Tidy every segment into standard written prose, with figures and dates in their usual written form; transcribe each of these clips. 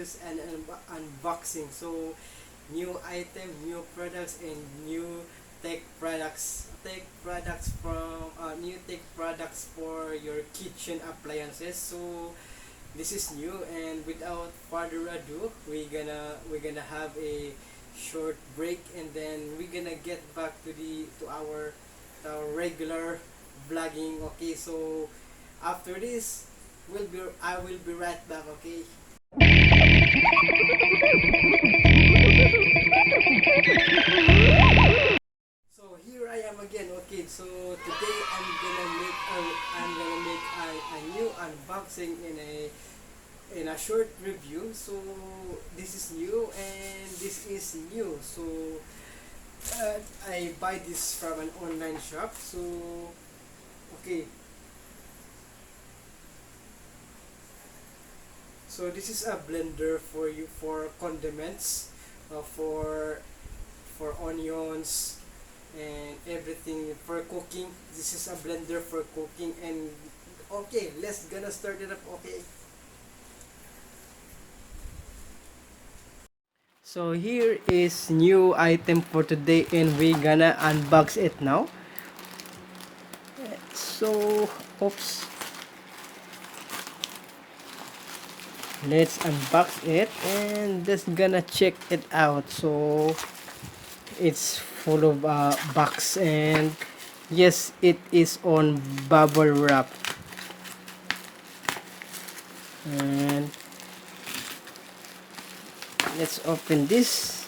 reviews and unboxing. So new item, new products, and new new tech products for your kitchen appliances. So this is new, and without further ado, we're gonna have a short break, and then we're gonna get back to our regular vlogging. Okay, so after this, I will be right back. Okay. So here I am again. Okay, so today I'm gonna make a new unboxing in a short review. So this is new and this is new. So I buy this from an online shop. So okay, so this is a blender for condiments, for onions and everything for cooking. This is a blender for cooking. And okay, let's gonna start it up. Okay. So here is new item for today, and we gonna unbox it now. So oops, let's unbox it and just gonna check it out. So it's full of box, and yes, it is on bubble wrap. And let's open this.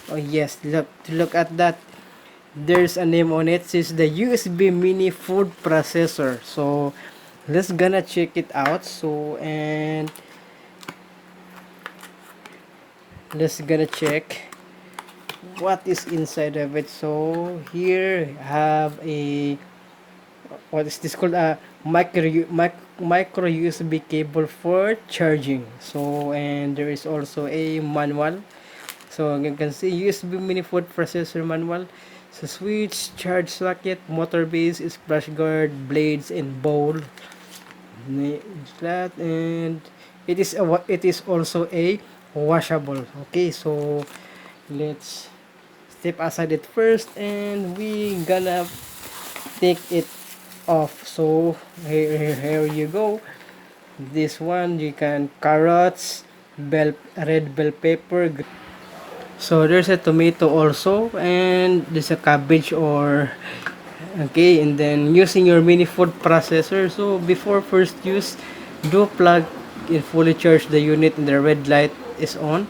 Oh yes, look at that. There's a name on it. It's the USB mini food processor. So let's gonna check it out. So and let's gonna check what is inside of it. So here have a, what is this called, a micro USB cable for charging. So and there is also a manual. So you can see USB mini food processor manual. So switch, charge socket, motor base, splash guard, blades, and bowl. Flat, and it is also a washable. Okay, so let's step aside it first, and we gonna take it off. So here you go. This one you can carrots, red bell pepper. So there's a tomato also, and there's a cabbage or okay. And then using your mini food processor. So before first use, do plug and fully charge the unit, and the red light is on.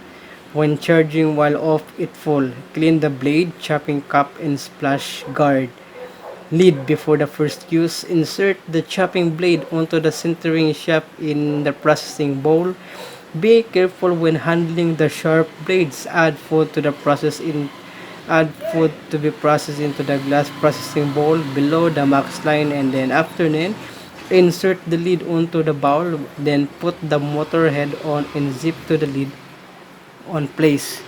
When charging while off, it full. Clean the blade, chopping cup, and splash guard lid before the first use. Insert the chopping blade onto the centering shaft in the processing bowl. Be careful when handling the sharp blades. Add food to be processed into the glass processing bowl below the max line, and then after then insert the lid onto the bowl. Then put the motor head on and zip to the lid on place.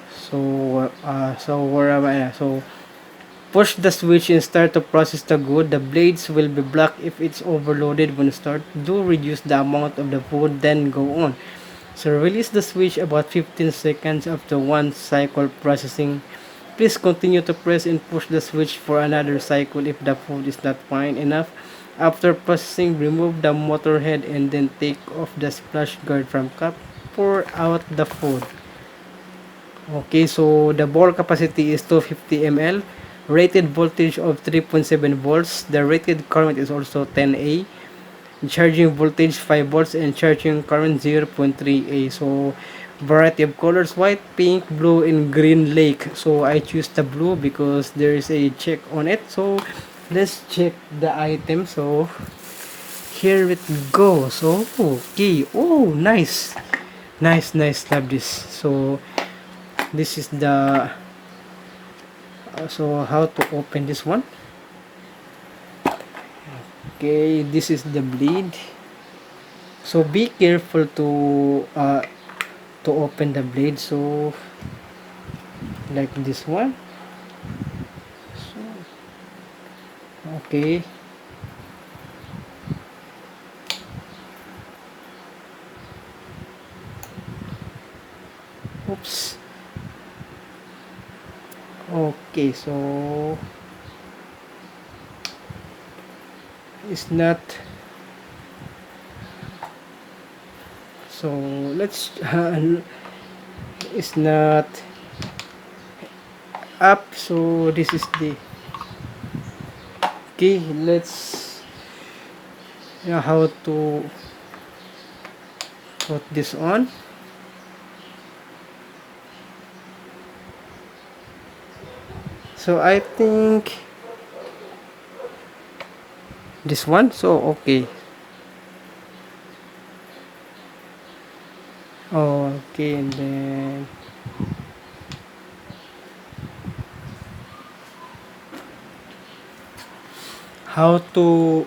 So where am I? So push the switch and start to process the good. The blades will be black if it's overloaded when start. Do reduce the amount of the food, then go on. So release the switch about 15 seconds after one cycle processing. Please continue to press and push the switch for another cycle if the food is not fine enough. After processing, remove the motor head and then take off the splash guard from cup. Pour out the food. Okay, so the bowl capacity is 250 ml. Rated voltage of 3.7 volts. The rated current is also 10A. Charging voltage 5 volts and charging current 0.3A. So variety of colors: white, pink, blue, and green lake. So I choose the blue because there is a check on it. So let's check the item. So here it goes. So okay, oh nice, love this. So this is the so how to open this one. Okay, this is the blade. So be careful to open the blade. So like this one. So okay, okay, so it's not, so let's it's not up, so this is the okay. Let's how to put this on. So I think this one, so okay. Okay, and then how to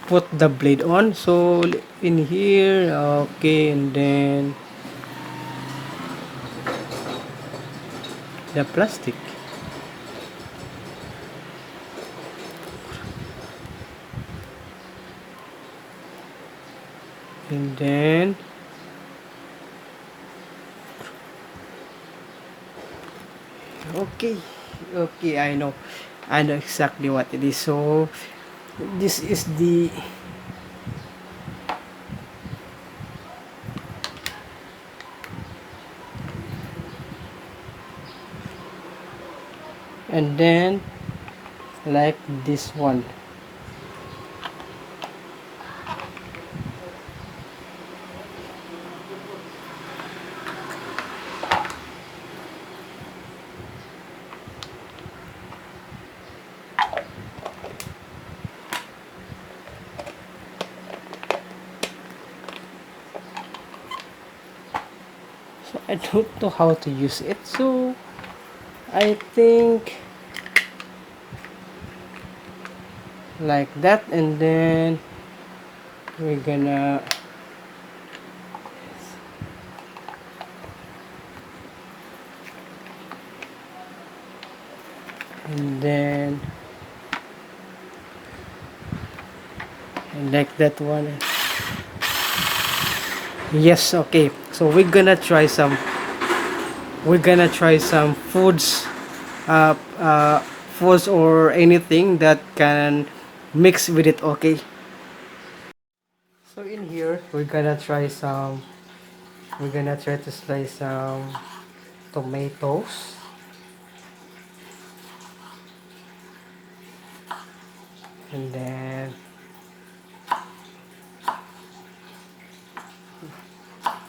put the blade on. So in here, okay, and then the plastic, and then okay, okay, I know exactly what it is. So this is the and then like this one. So I don't know how to use it, so I think like that, and then we're gonna and then and like that one. Yes, okay, so we're gonna try some foods, uh, uh, foods or anything that can mix with it, okay. So in here we're gonna try to slice some tomatoes, and then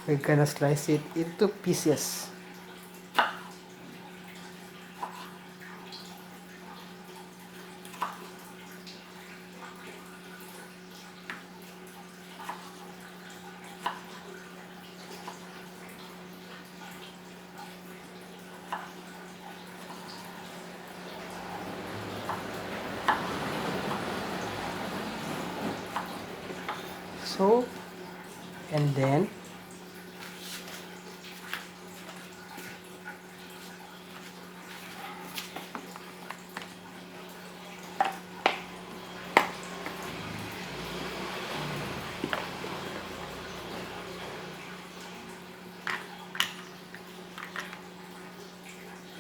we're gonna slice it into pieces. So and then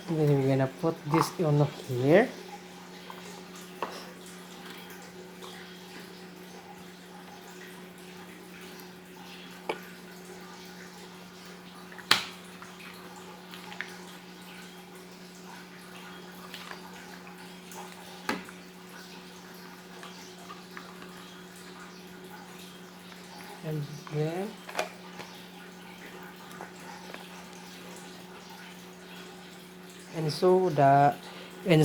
we're gonna put this on here. And then and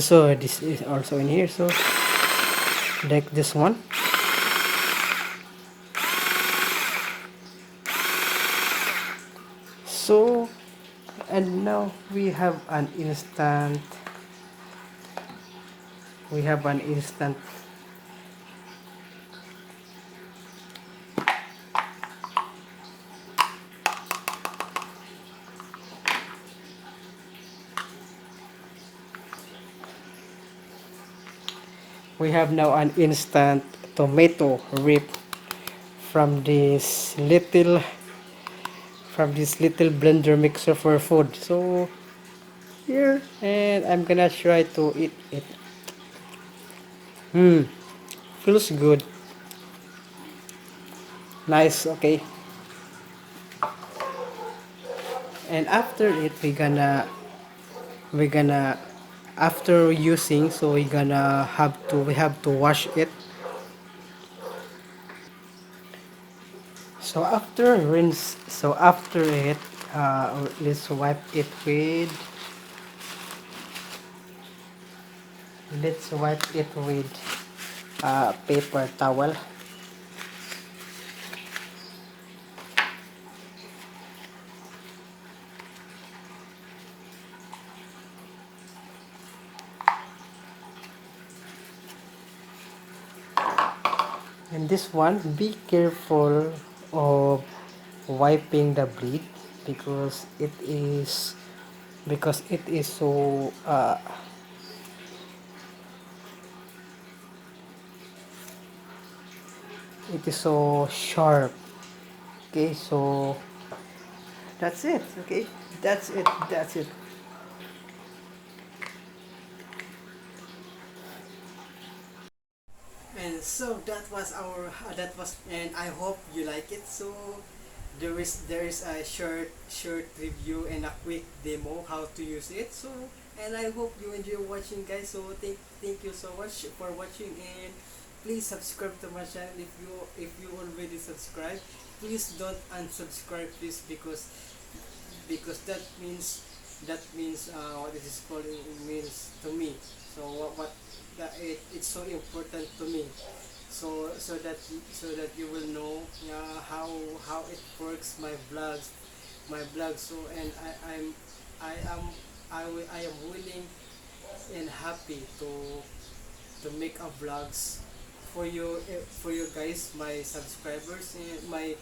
so this is also in here, so like this one. So and now we have an instant we have now an instant tomato rip from this little blender mixer for food. So here, and I'm gonna try to eat it. Feels good. Nice, okay. And after it, we're gonna after using, so we have to wash it. So after rinse, so after it, let's wipe it with paper towel. And this one, be careful of wiping the blade because it is so sharp. Okay, so that's it. Okay, that's it. And so and I hope you like it. So there is a short review and a quick demo how to use it. So, and I hope you enjoy watching, guys. So thank you so much for watching, and please subscribe to my channel if you already subscribed. Please don't unsubscribe, please, because that means what it is called, it means to me. So what that it's so important to me. So that you will know how it works, my vlogs. So, and I am I am willing and happy to make a vlogs for you guys, my subscribers. And my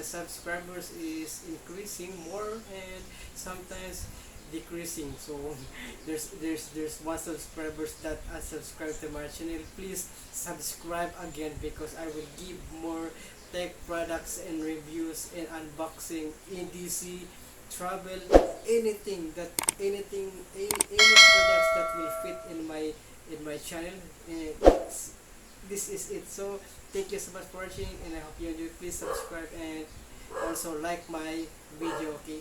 subscribers is increasing more and sometimes decreasing. So there's one subscribers that unsubscribe to my channel. Please subscribe again, because I will give more tech products and reviews and unboxing, EDC, travel, any products that will fit in my channel. And this is it. So thank you so much for watching, and I hope you enjoy. Please subscribe and also like my video. Okay,